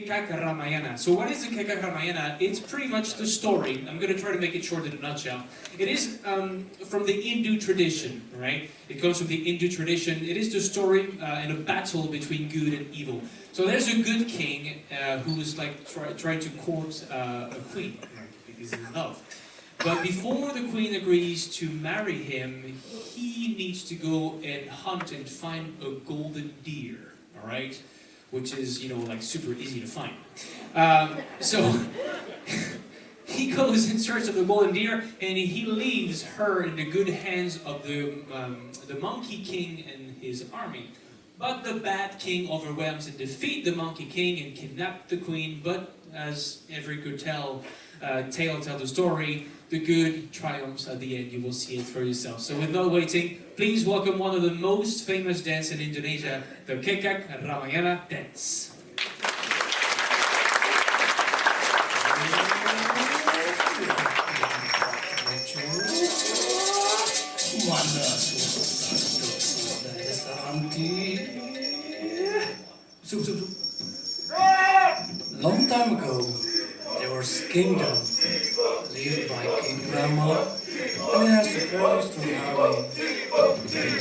Kecak Ramayana. So what is the Kecak Ramayana? It's pretty much the story. I'm going to try to make it short in a nutshell. It is from the Hindu tradition, right? It comes from the Hindu tradition. It is the story in a battle between good and evil. So there's a good king who's like trying to court a queen, right? Because he's in love. But before the queen agrees to marry him, he needs to go and hunt and find a golden deer, all right? Which is, you know, like super easy to find. So he goes in search of the golden deer, and he leaves her in the good hands of the monkey king and his army. But the bad king overwhelms and defeats the monkey king and kidnaps the queen. But as every good tale tells the story, the good triumphs at the end. You will see it for yourself. So with no waiting, please welcome one of the most famous dances in Indonesia, the Kecak Ramayana Dance. Long time ago, there was a kingdom led by King Rama, and he has the first army and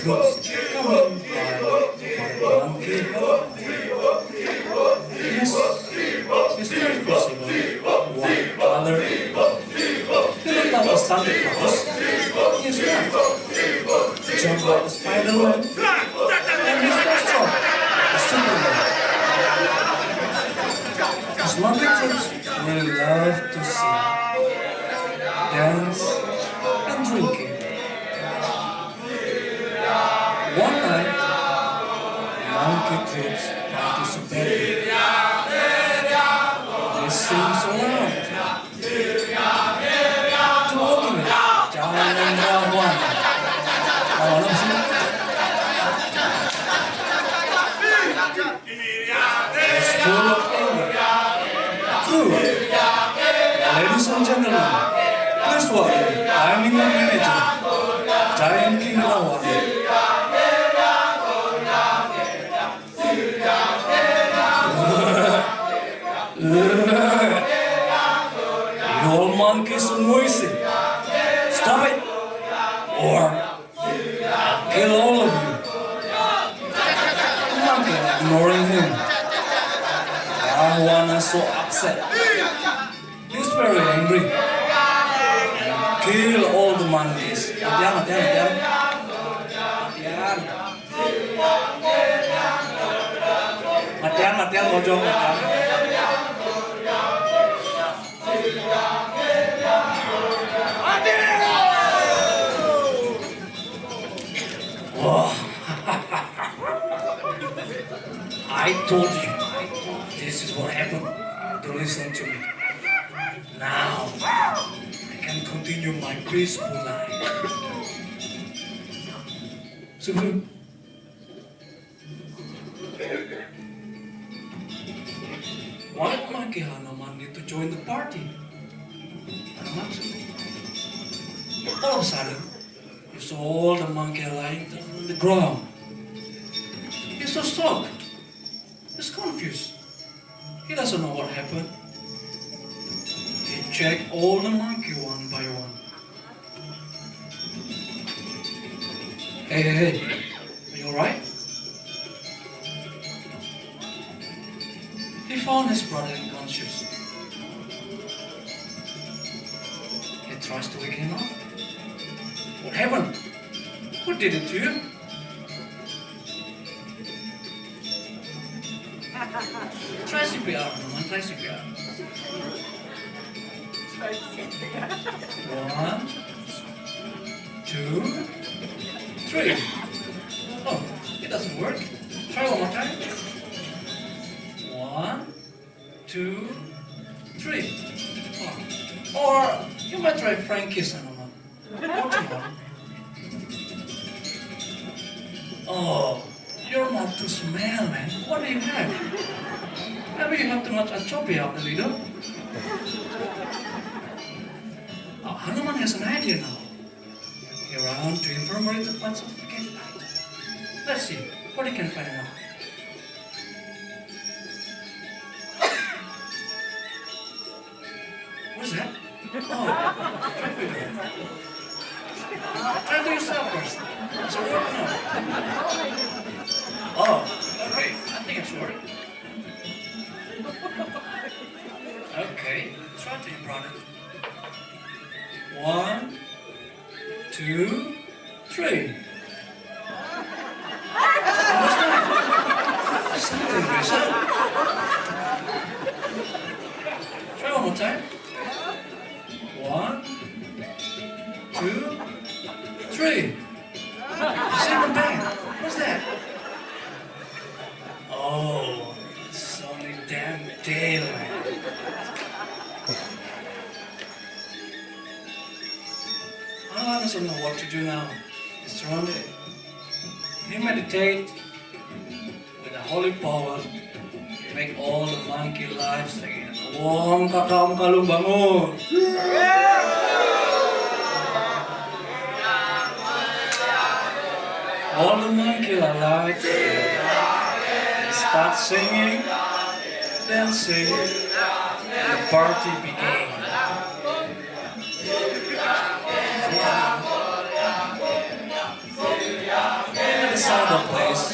troops coming by monkey. Yes, it's very possible. White color. He looked like a Santa Claus. He's not. Jump like a Spider-Man. And he's best job, a Superman. His monkey troops really love to sing, dance, and drinking. One night, monkey troops participated. They sing so loud. Talking it, jangan lawan. Lawan apa sih? It's full of anger. Ladies and gentlemen, please welcome I'm your manager, Tarian Kecak. You all monkeys and noisy. Stop it, or I'll kill all of you. The monkey ignoring him. Rawan is so upset. He's very angry and kill all the monkeys. Matian. Matian, mojong, matian. Oh. I told you, this is what happened. Don't listen to me. Now, I can continue my peaceful life. White monkey Hanuman need to join the party. All of a sudden, you saw all the monkey lying on the ground. He's so shocked. He's confused. He doesn't know what happened. He checked all the monkey one by one. Hey, are you alright? He found his brother unconscious. He tries to wake him up. What happened? Who did it to you? Try CPR, man. Try CPR. 1, 2, 3. Oh, it doesn't work. Try one more time. 1, 2, 3. Oh. Or you might try Frankie's animal. Oh, your mouth too smell, man. What do you have? Maybe you have too much anchovy out the window. Oh, Hanuman has an idea now. He ran to infirmary to find certificate. Let's see what he can find out. What's that? Oh, try to do that. Try to do yourself first. Does it work? No. Oh, okay. I think it's working. Okay, try to improv it. 1, 2, 3. What's that? Something besar. Try one more time. 1, 2, 3. Second bang. What's that? Oh, it's only damn daylight. I doesn't know what to do now. It's around it. He meditate with the holy power. Make all the monkey lives again. Wong kakak kalung bangun. All the monkey lives. They start singing, dancing, and the party began. Inside the place,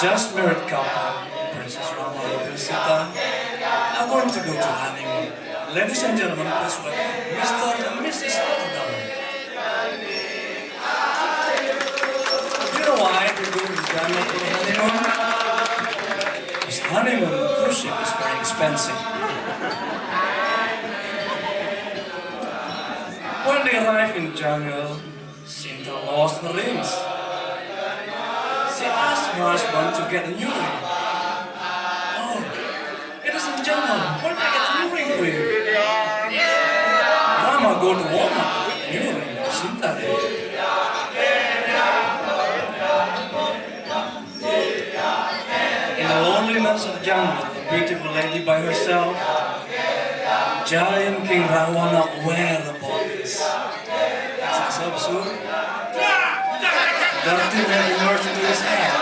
just married couple, Princess Rama and Princess are going to go to honeymoon. Ladies and gentlemen, please welcome Mr. and Mrs. Rotterdam. Do you know why they go to Ghana for honeymoon? Because honeymoon cruise ship is very expensive. When they arrive in the jungle, Sinta lost her rings. She asked her husband to get a new ring. Oh, it is in the jungle. Where did I get a new ring for you? Rama go to Walmart to get a new ring for Sinta. In the loneliness of the jungle, a beautiful lady by herself, giant King Rawana aware about this. That's absurd. That thing had emerged into his head.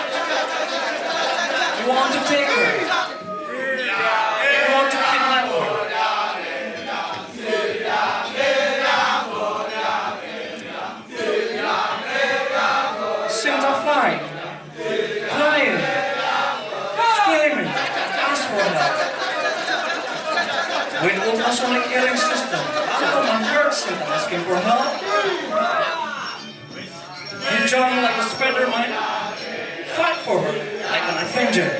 You want to take her. You want to kidnap her. Sinta fine, crying, screaming, ask for help. With ultrasonic hearing system, someone heard Sinta asking for help. He joined like a Spider-Man, fight for her like an Avenger.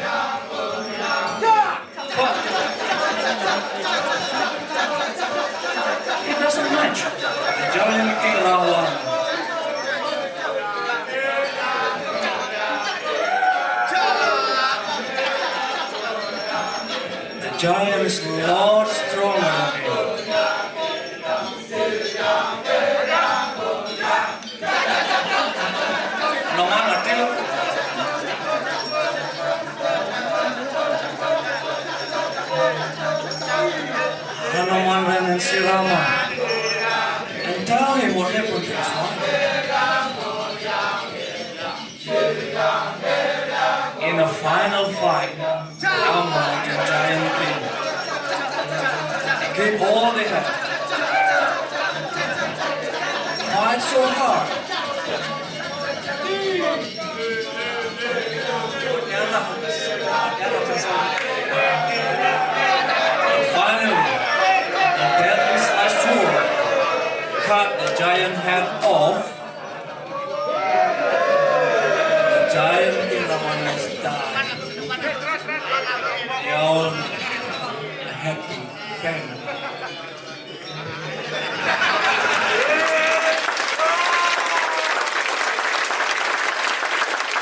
But it doesn't match the giant King Ramayana. The giant is a lot stronger than him. Hanuman ran and see Rama and tell him what happened to his wife. In a final fight, Rama and the giant king gave all they had. Fight so hard. Finally, the deadly slashed sword cut the giant head off. The giant King Ramayana died. They all a happy family.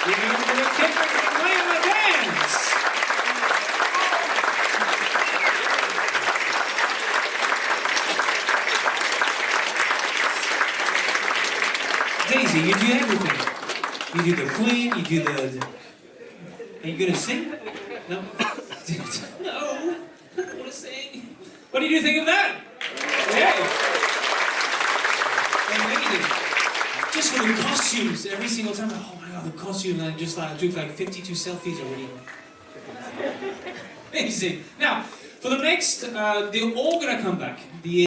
Give it up for the Kecak Ramayana Dance! Daisy, you do everything. You do the queen, you do the... Are you gonna sing? No? No! I don't wanna sing. What did you think of that? Yeah! Amazing. Just for the costumes, every single time, oh my god, the costume, and I just like, I took like 52 selfies already. Amazing. Now, For the next, they're all gonna come back. The